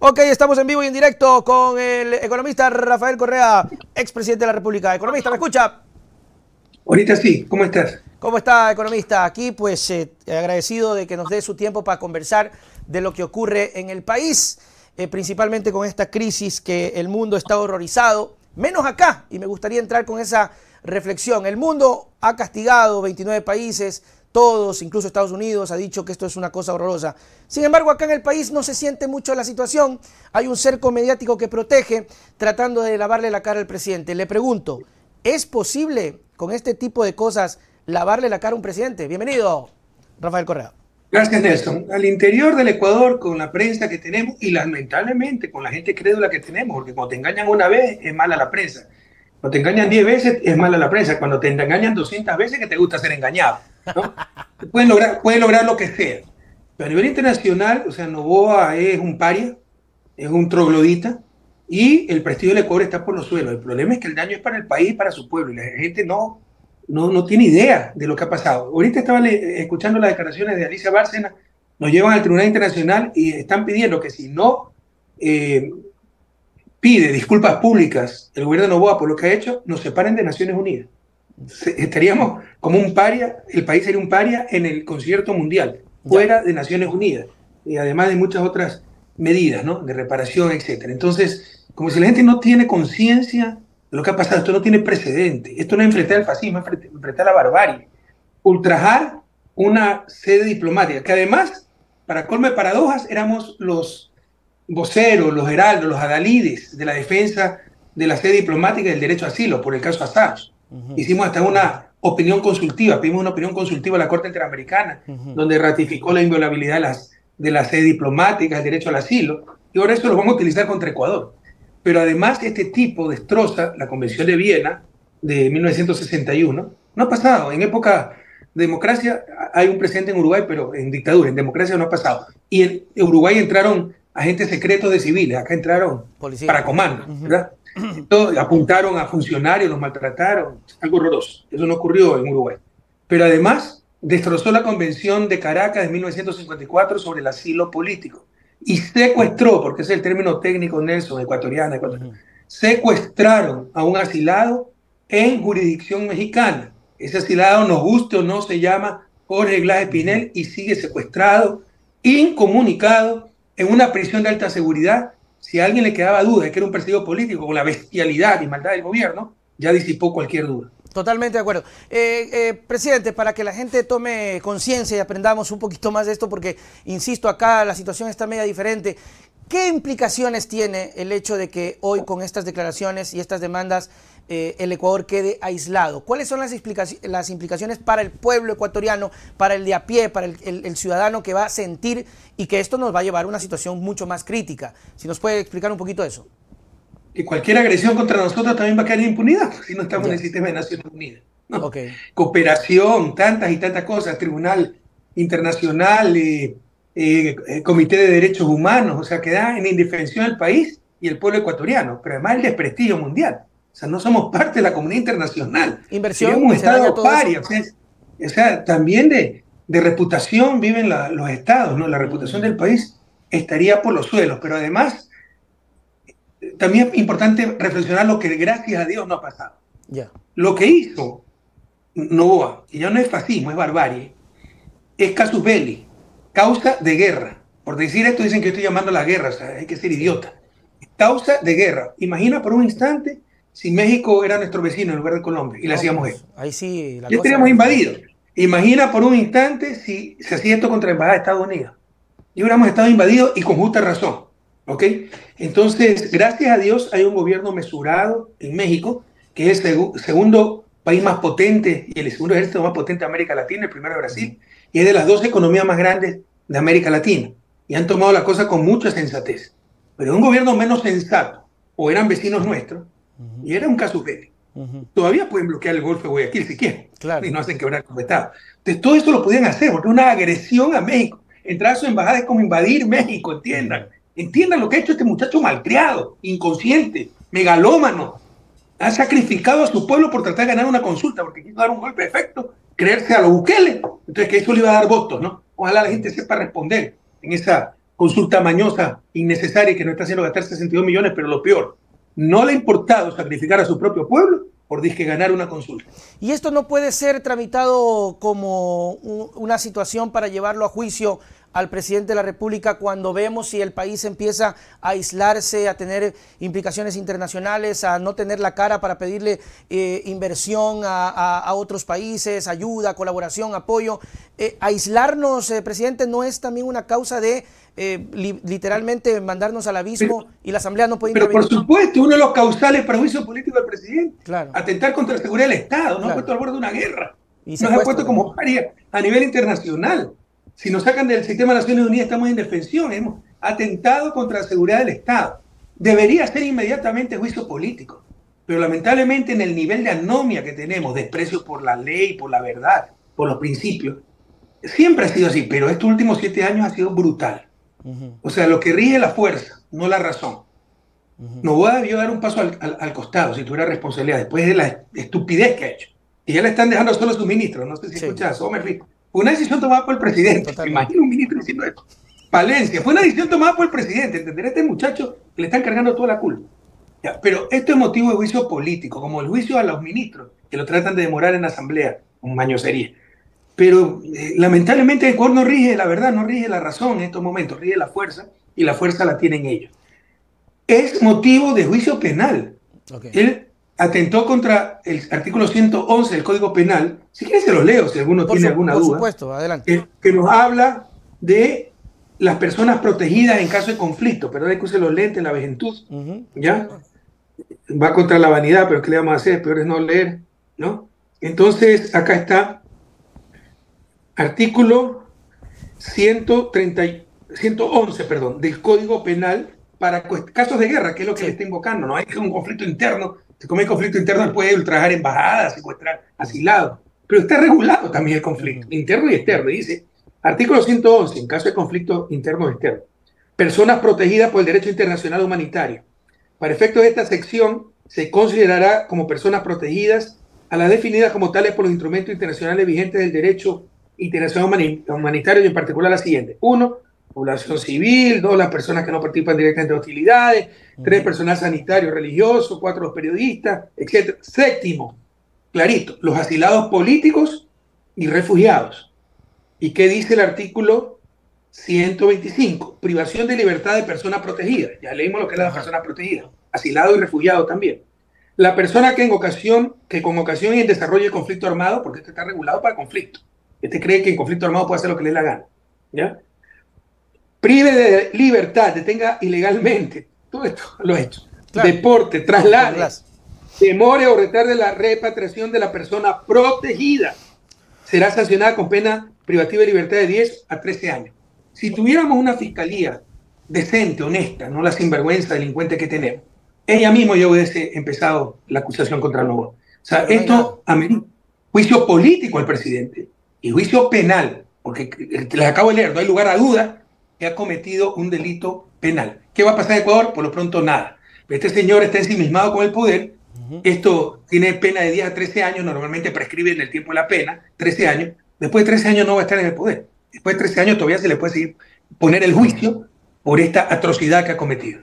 Ok, estamos en vivo y en directo con el economista Rafael Correa, expresidente de la República. Economista, ¿me escucha? Ahorita sí, ¿cómo estás? ¿Cómo está, economista? Aquí, pues, agradecido de que nos dé su tiempo para conversar de lo que ocurre en el país, principalmente con esta crisis que el mundo está horrorizado, menos acá, y me gustaría entrar con esa reflexión. El mundo ha castigado 29 países, todos, incluso Estados Unidos, ha dicho que esto es una cosa horrorosa. Sin embargo, acá en el país no se siente mucho la situación. Hay un cerco mediático que protege, tratando de lavarle la cara al presidente. Le pregunto, ¿es posible con este tipo de cosas lavarle la cara a un presidente? Bienvenido, Rafael Correa. Gracias, Nelson. Al interior del Ecuador, con la prensa que tenemos y lamentablemente con la gente crédula que tenemos, porque cuando te engañan una vez es mala la prensa. Cuando te engañan 10 veces es mala la prensa. Cuando te engañan 200 veces que te gusta ser engañado, ¿no? Pueden lograr lo que sea. Pero a nivel internacional, o sea, Noboa es un paria, es un troglodita y el prestigio del Ecuador está por los suelos. El problema es que el daño es para el país y para su pueblo y la gente no tiene idea de lo que ha pasado. Ahorita estaba escuchando las declaraciones de Alicia Bárcena, nos llevan al Tribunal Internacional y están pidiendo que si no pide disculpas públicas el gobierno de Noboa por lo que ha hecho, nos separen de Naciones Unidas. Estaríamos como un paria, el país sería un paria en el concierto mundial, fuera de Naciones Unidas, y además de muchas otras medidas, ¿no? De reparación, etcétera. Entonces, como si la gente no tiene conciencia de lo que ha pasado, esto no tiene precedente, esto no es enfrentar el fascismo, es enfrentar la barbarie, ultrajar una sede diplomática, que además, para colmo de paradojas, éramos los voceros, los heraldos, los adalides de la defensa de la sede diplomática y del derecho a asilo, por el caso Assange. Hicimos hasta una opinión consultiva, pedimos una opinión consultiva a la Corte Interamericana, donde ratificó la inviolabilidad de la sede diplomática, el derecho al asilo, y ahora eso lo vamos a utilizar contra Ecuador. Pero además este tipo destroza la Convención de Viena de 1961. No ha pasado, en época de democracia hay un presidente en Uruguay, pero en dictadura, en democracia no ha pasado. Y en Uruguay entraron agentes secretos de civiles, acá entraron para comando, ¿verdad? Entonces, apuntaron a funcionarios, los maltrataron, algo horroroso. Eso no ocurrió en Uruguay. Pero además destrozó la Convención de Caracas de 1954 sobre el asilo político y secuestró, porque ese es el término técnico, Nelson, ecuatoriana, secuestraron a un asilado en jurisdicción mexicana. Ese asilado, nos guste o no, se llama Jorge Glass Espinel y sigue secuestrado, incomunicado, en una prisión de alta seguridad. Si a alguien le quedaba duda de que era un perseguido político, con la bestialidad y maldad del gobierno, ya disipó cualquier duda. Totalmente de acuerdo. Presidente, para que la gente tome conciencia y aprendamos un poquito más de esto, porque, insisto, acá la situación está media diferente, ¿qué implicaciones tiene el hecho de que hoy con estas declaraciones y estas demandas el Ecuador quede aislado? ¿Cuáles son las implicaciones para el pueblo ecuatoriano, para el de a pie, para el ciudadano que va a sentir y que esto nos va a llevar a una situación mucho más crítica? Si nos puede explicar un poquito eso. Que cualquier agresión contra nosotros también va a quedar en impunidad si no estamos en el sistema de Naciones Unidas, ¿no? Cooperación, tantas y tantas cosas, Tribunal Internacional, Comité de Derechos Humanos, o sea, queda en indefensión el país y el pueblo ecuatoriano, pero además el desprestigio mundial. O sea, no somos parte de la comunidad internacional. Inversión, seríamos un estado paria. O sea, también de reputación viven los estados, ¿no? La reputación del país estaría por los suelos, pero además también es importante reflexionar lo que gracias a Dios no ha pasado. Lo que hizo Noboa, y ya no es fascismo, es barbarie, es casus belli, causa de guerra. Por decir esto dicen que estoy llamando a la guerra, o sea, hay que ser idiota. Causa de guerra. Imagina por un instante si México era nuestro vecino en lugar de Colombia y le hacíamos esto. Ahí sí, ya estaríamos invadidos. Imagina por un instante si se hacía esto contra la Embajada de Estados Unidos. Y hubiéramos estado invadidos y con justa razón. ¿Ok? Entonces, gracias a Dios hay un gobierno mesurado en México, que es el segundo país más potente y el segundo ejército más potente de América Latina, el primero de Brasil, y es de las 2 economías más grandes de América Latina. Y han tomado la cosa con mucha sensatez. Pero un gobierno menos sensato, o eran vecinos nuestros, y era un casus belli. Todavía pueden bloquear el Golfo de Guayaquil si quieren, y no hacen quebrar como Estado. Entonces, todo esto lo podían hacer, porque es una agresión a México. Entrar a su embajada es como invadir México, entiendan. Entiendan lo que ha hecho este muchacho malcriado, inconsciente, megalómano. Ha sacrificado a su pueblo por tratar de ganar una consulta, porque quiso dar un golpe de efecto, creerse a los Bukele. Entonces, que eso le iba a dar votos, ¿no? Ojalá la gente sepa responder en esa consulta mañosa, innecesaria y que no está haciendo gastar 62 millones, pero lo peor, no le ha importado sacrificar a su propio pueblo por disque ganar una consulta. Y esto no puede ser tramitado como una situación para llevarlo a juicio al presidente de la República cuando vemos si el país empieza a aislarse, a tener implicaciones internacionales, a no tener la cara para pedirle inversión a otros países, ayuda, colaboración, apoyo. Aislarnos, presidente, ¿no es también una causa de literalmente mandarnos al abismo y la Asamblea no puede intervenir? Pero por supuesto, uno de los causales para juicio político del presidente, claro, atentar contra la seguridad del Estado, nos ha puesto al borde de una guerra, nos ha puesto como paria a nivel internacional. Si nos sacan del sistema de Naciones Unidas estamos en indefensión, hemos atentado contra la seguridad del Estado. Debería ser inmediatamente juicio político, pero lamentablemente en el nivel de anomia que tenemos, desprecio por la ley, por la verdad, por los principios, siempre ha sido así, pero estos últimos 7 años ha sido brutal. O sea, lo que rige la fuerza, no la razón. Noboa debió dar un paso al costado si tuviera responsabilidad después de la estupidez que ha hecho. Y ya le están dejando solo a sus ministros. No sé si escuchas, Somerville. Fue una decisión tomada por el presidente. Me imagino un ministro diciendo esto. Palencia, fue una decisión tomada por el presidente. ¿Entender? Este muchacho que le están cargando toda la culpa. Ya, pero esto es motivo de juicio político, como el juicio a los ministros, que lo tratan de demorar en la asamblea, con mañosería. Pero lamentablemente el Ecuador no rige la verdad, no rige la razón en estos momentos, rige la fuerza, y la fuerza la tienen ellos. Es motivo de juicio penal. Él atentó contra el artículo 111 del Código Penal. Si quieres se los leo, si alguno tiene alguna duda. Por supuesto, adelante. Que nos habla de las personas protegidas en caso de conflicto. Perdón que use los lentes, la vejentud. ¿Ya? Va contra la vanidad, pero ¿qué le vamos a hacer? Peor es no leer, ¿no? Entonces, acá está. Artículo 111, del Código Penal para casos de guerra, que es lo que le está invocando. No hay un conflicto interno. Si como hay conflicto interno, él puede ultrajar embajadas, secuestrar asilados. Pero está regulado también el conflicto, interno y externo. Dice, artículo 111, en caso de conflicto interno o externo. Personas protegidas por el derecho internacional humanitario. Para efectos de esta sección, se considerará como personas protegidas a las definidas como tales por los instrumentos internacionales vigentes del derecho internacional humanitario, y en particular la siguiente: 1, población civil; 2, las personas que no participan directamente en hostilidades; 3, personal sanitario religioso; 4, los periodistas, etc. 7, clarito, los asilados políticos y refugiados. ¿Y qué dice el artículo 125? Privación de libertad de personas protegidas. Ya leímos lo que es la persona protegida, asilado y refugiado también. La persona que con ocasión y en desarrollo de conflicto armado, porque esto está regulado para conflicto. Este cree que en conflicto armado puede hacer lo que le dé la gana, ¿ya? Prive de libertad, detenga ilegalmente, todo esto lo he hecho. Claro. Deporte, traslade, demore o retarde la repatriación de la persona protegida. Será sancionada con pena privativa de libertad de 10 a 13 años. Si tuviéramos una fiscalía decente, honesta, no la sinvergüenza delincuente que tenemos, ella misma ya hubiese empezado la acusación contra Noboa. O sea, esto amerita juicio político al presidente y juicio penal, porque les acabo de leer, no hay lugar a duda que ha cometido un delito penal. ¿Qué va a pasar en Ecuador? Por lo pronto nada. Este señor está ensimismado con el poder. Esto tiene pena de 10 a 13 años, normalmente prescribe en el tiempo de la pena, 13 años. Después de 13 años no va a estar en el poder. Después de 13 años todavía se le puede seguir poner el juicio por esta atrocidad que ha cometido.